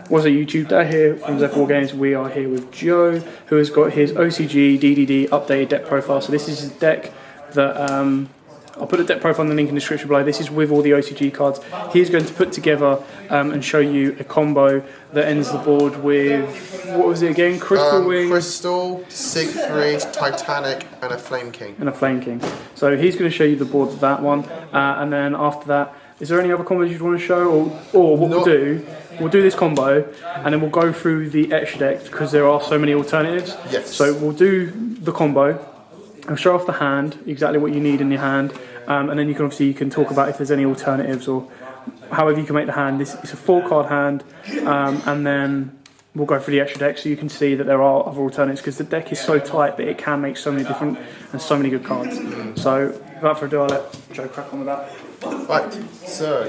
What's up YouTube, Dad here from Zephyr Wargames. We are here with Joe, who has got his OCG DDD updated deck profile. So this is his deck that, I'll put the deck profile in the link in the description below. This is with all the OCG cards. He's going to put together and show you a combo that ends the board with, what was it again? Crystal Wing? Crystal, Siegfried, Titanic, and a Flame King. And a Flame King. So he's going to show you the board of that one. And then after that, is there any other combos you'd want to show? Or what we'll do this combo, and then we'll go through the extra deck, because there are so many alternatives. Yes. So we'll do the combo, and show off the hand, exactly what you need in your hand, and then you can talk about if there's any alternatives, or however you can make the hand. It's a 4-card hand, and then we'll go through the extra deck so you can see that there are other alternatives, because the deck is so tight that it can make so many different and so many good cards. So without further ado, I'll let Joe crack on with that. Right, so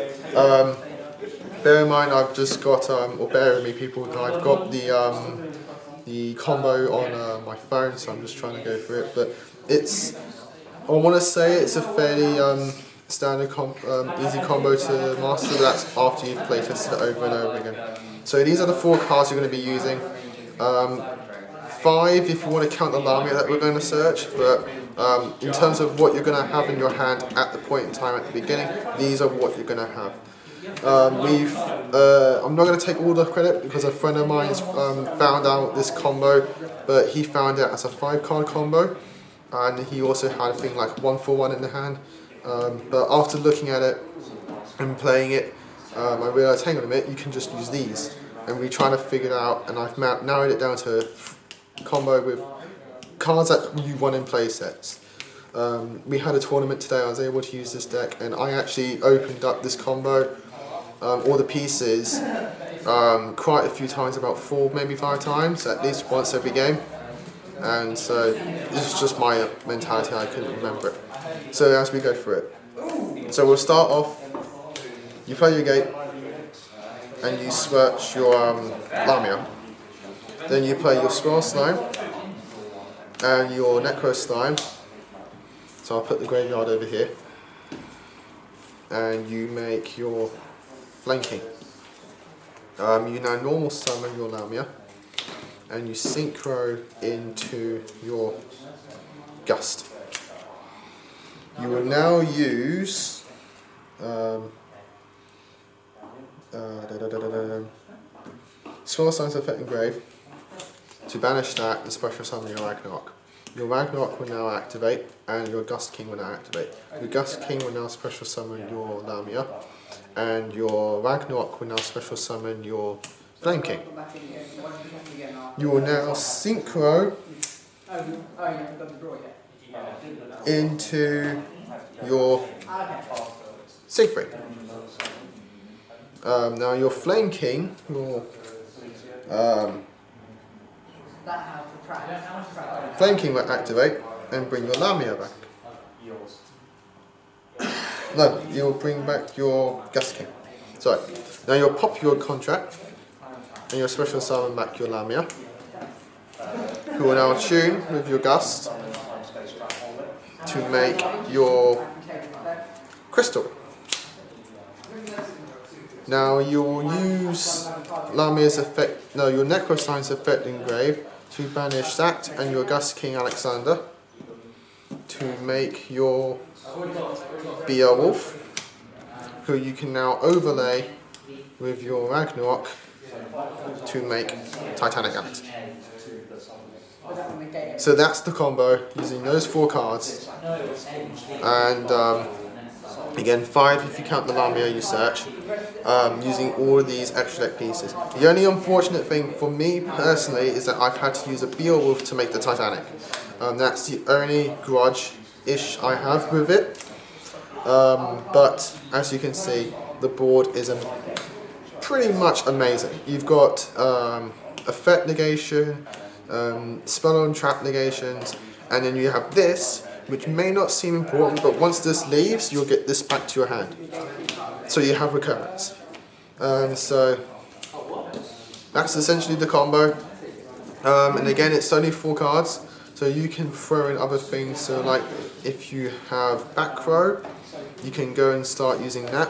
bear in mind I've just got, or bear with me people, that I've got the combo on my phone, so I'm just trying to go through it. But it's, I want to say it's a fairly standard easy combo to master, but that's after you've play tested it over and over again. So these are the 4 cards you're going to be using. 5 if you want to count the Lamia that we're going to search, but in terms of what you're going to have in your hand at the point in time at the beginning, these are what you're going to have. I'm not going to take all the credit, because a friend of mine's found out this combo, but he found it as a 5-card combo, and he also had a thing like 1 for 1 in the hand. But after looking at it and playing it, I realised, hang on a minute, you can just use these. And we trying to figure it out, and I've narrowed it down to a combo with cards that you want in play sets. We had a tournament today, I was able to use this deck, and I actually opened up this combo, all the pieces, quite a few times, about 4, maybe 5 times, at least once every game. And so this is just my mentality, I couldn't remember it. So as we go through it, so we'll start off, you play your gate, and you search your Lamia. Then you play your Swirl Slime, and your Necro Slime. So I'll put the graveyard over here, and you make your Flame King. You now normal summon your Lamia, and you synchro into your Gust. You will now use Swirl Slime's Effect Engrave to banish that and special summon your Ragnarok. Your Ragnarok will now activate, and your Gust King will now activate. Your Gust King will now special summon your Lamia, and your Ragnarok will now special summon your Flame King. You will now synchro into your Siegfried. Now your Flame King will activate and bring your Lamia back. No, you'll bring back your Gust King. Sorry. Now you'll pop your contract, and you'll special summon back your Lamia, who will now tune with your Gust to make your Crystal. Now you'll use Lamia's effect, no, your Necrosign's Effect Engrave to banish that and your Gust King Alexander to make your Beowulf, who you can now overlay with your Ragnarok to make Titanic Alex. So that's the combo, using those 4 cards, and again 5 if you count the Lamia you search, using all of these extra deck pieces. The only unfortunate thing for me personally is that I've had to use a Beowulf to make the Titanic. That's the only grudge-ish I have with it. But as you can see, the board is pretty much amazing. You've got effect negation, spell and trap negations, and then you have this, which may not seem important, but once this leaves, you'll get this back to your hand. So you have recurrence. So that's essentially the combo. And again, it's only 4 cards, so you can throw in other things. So like if you have back row, you can go and start using that.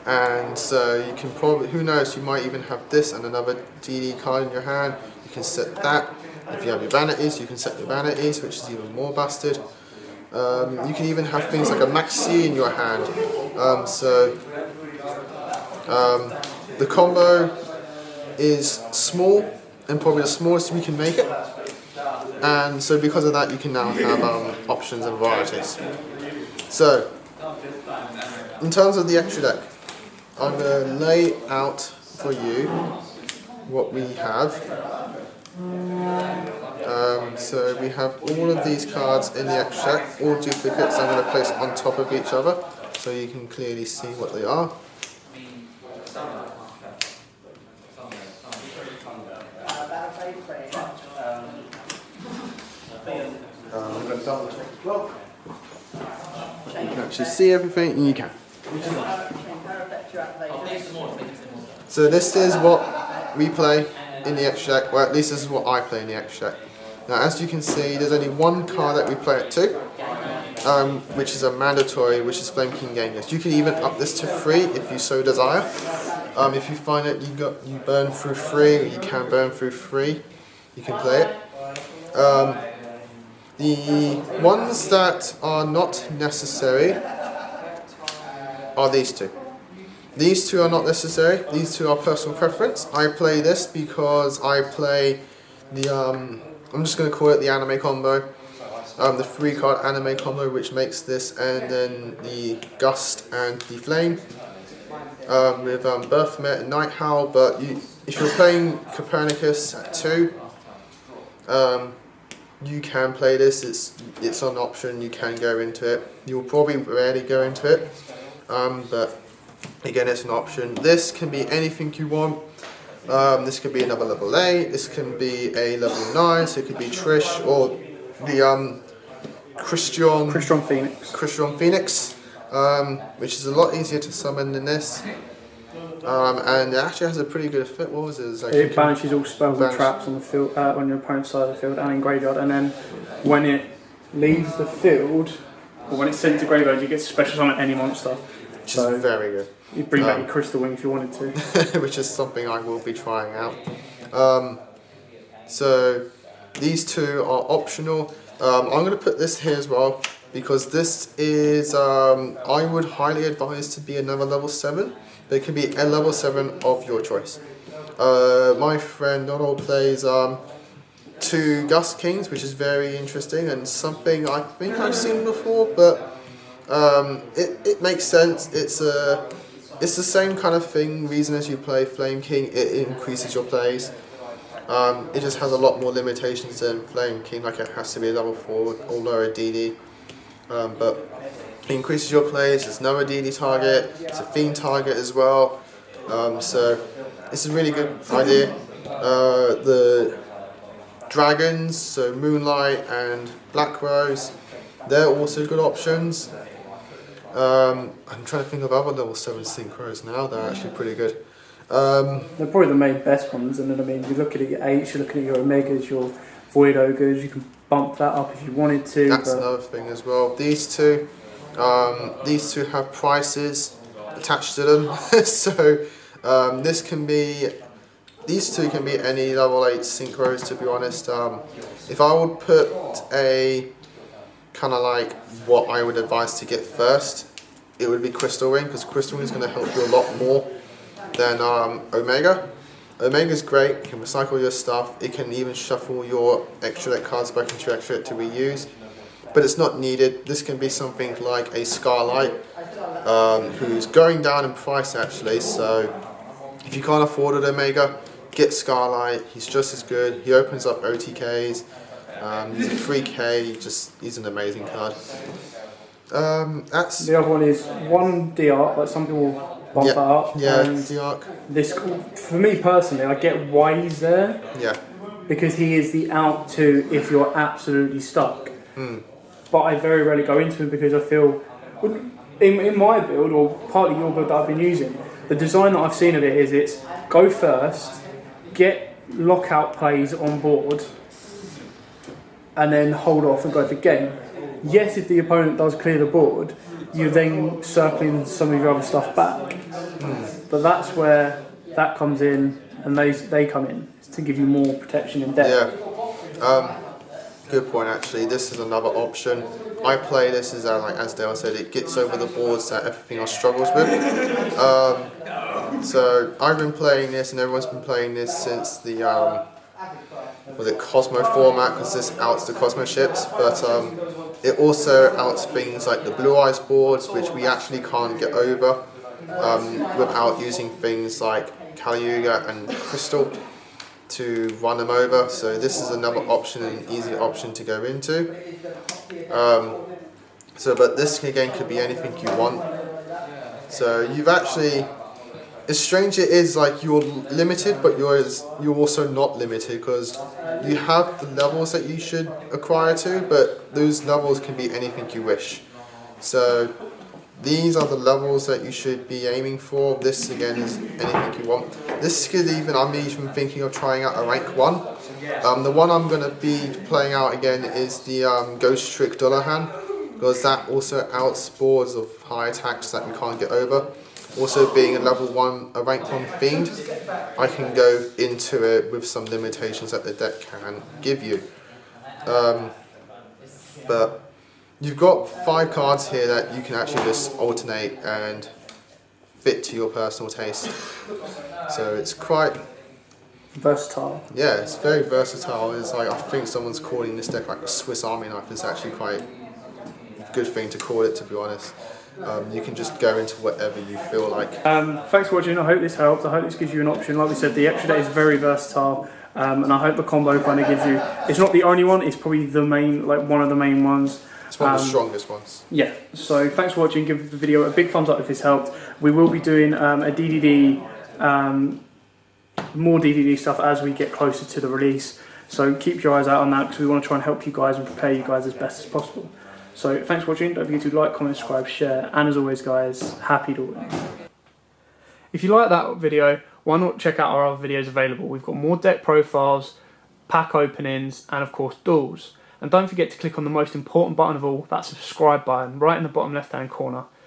And so you can probably, who knows, you might even have this and another DD card in your hand. You can set that. If you have your vanities, you can set your vanities, which is even more busted. You can even have things like a maxi in your hand. The combo is small and probably the smallest we can make it. And so because of that, you can now have options and varieties. So, in terms of the extra deck, I'm going to lay out for you what we have. So we have all of these cards in the extra deck, all duplicates I'm going to place on top of each other so you can clearly see what they are. I'm going to double check as well. You can actually see everything, and you can. So this is what we play in the extra deck, or at least this is what I play in the extra deck. Now as you can see, there's only one card that we play it to, which is a mandatory, which is Flame King Genghis. You can even up this to 3 if you so desire. If you find that you burn through 3, or you can burn through 3, you can play it. The ones that are not necessary are these two. These two are not necessary. These two are personal preference. I play this because I play the, I'm just going to call it the anime combo. The 3-card anime combo, which makes this, and then the Gust and the Flame. With Birthmet and Night Howl, but if you're playing Copernicus at 2, you can play this. It's an option. You can go into it. You'll probably rarely go into it, but again, it's an option. This can be anything you want. This could be another level 8. This can be a level 9. So it could be Trish or the Christian Phoenix, which is a lot easier to summon than this. And it actually has a pretty good effect. What was it? It's like it banishes all spells and traps on the field, on your opponent's side of the field and in graveyard. And then when it leaves the field, or when it's sent to graveyard, you get to special summon any monster. Which is very good. You bring back your Crystal Wing if you wanted to. Which is something I will be trying out. So these two are optional. I'm going to put this here as well, because this is, I would highly advise to be another level 7. But it can be a level 7 of your choice. My friend Donald plays 2 Gust Kings, which is very interesting and something I think I've seen before, but it makes sense. It's the same kind of thing. Reason as you play Flame King, it increases your plays. It just has a lot more limitations than Flame King, like it has to be a level 4 or lower DD. But it increases your plays. It's another DD target. It's a Fiend target as well. So it's a really good idea. The dragons, so Moonlight and Black Rose, they're also good options. I'm trying to think of other level 7 synchros now. They're actually pretty good. They're probably the main best ones, and then I mean, you look at your 8s, you're looking at your Omegas, your Void Ogres. You can bump that up if you wanted to. That's another thing as well. These two have prices attached to them. So these two can be any level 8 synchros, to be honest. If I would put a kind of like what I would advise to get first, it would be Crystal Ring, because Crystal Ring is going to help you a lot more than Omega. Omega's great, it can recycle your stuff, it can even shuffle your extra deck cards back into your extra deck to reuse, but it's not needed. This can be something like a Scarlight, who's going down in price actually, so if you can't afford an Omega, get Scarlight. He's just as good, he opens up OTKs, he's a 3k, he's an amazing card. That's the other one is 1 D-Arc, like some people bump that up. Yeah, D-Arc. This, for me personally, I get why he's there. Yeah. Because he is the out to if you're absolutely stuck. But I very rarely go into him because I feel, in my build, or partly your build that I've been using, the design that I've seen of it is it's go first, get lockout plays on board, and then hold off and go for game. Yes, if the opponent does clear the board, you're then circling some of your other stuff back. But that's where that comes in, and they come in to give you more protection in depth. Yeah. Good point. Actually, this is another option. I play this as Dale said, it gets over the boards that everything else struggles with. So I've been playing this, and everyone's been playing this since the Cosmo format, because this outs the Cosmo ships, but it also outs things like the Blue Eyes boards, which we actually can't get over without using things like YUGIOH and Crystal to run them over. So this is another option, an easy option to go into. But this again could be anything you want. So you've actually, as strange it is, like you're limited, but you're also not limited, because you have the levels that you should acquire to, but those levels can be anything you wish. So these are the levels that you should be aiming for. This again is anything you want. This could I'm even thinking of trying out a rank 1. The one I'm going to be playing out again is the Ghost Trick Dollar Hand, because that also outs boards of high attacks that we can't get over. Also, being a level 1, a rank 1 fiend, I can go into it with some limitations that the deck can give you. But you've got 5 cards here that you can actually just alternate and fit to your personal taste. So it's quite versatile. Yeah, it's very versatile. It's like, I think someone's calling this deck like a Swiss Army knife. It's actually quite a good thing to call it, to be honest. You can just go into whatever you feel like. Thanks for watching. I hope this helped. I hope this gives you an option. Like we said, the extra day is very versatile, and I hope the combo kind of gives you. It's not the only one. It's probably the main, like one of the main ones. It's one of the strongest ones. Yeah. So thanks for watching. Give the video a big thumbs up if this helped. We will be doing a DDD, more DDD stuff as we get closer to the release. So keep your eyes out on that, because we want to try and help you guys and prepare you guys as best as possible. So thanks for watching. Don't forget to like, comment, subscribe, share, and as always guys, happy dueling. If you like that video, why not check out our other videos available. We've got more deck profiles, pack openings, and of course duels. And don't forget to click on the most important button of all, that subscribe button, right in the bottom left hand corner.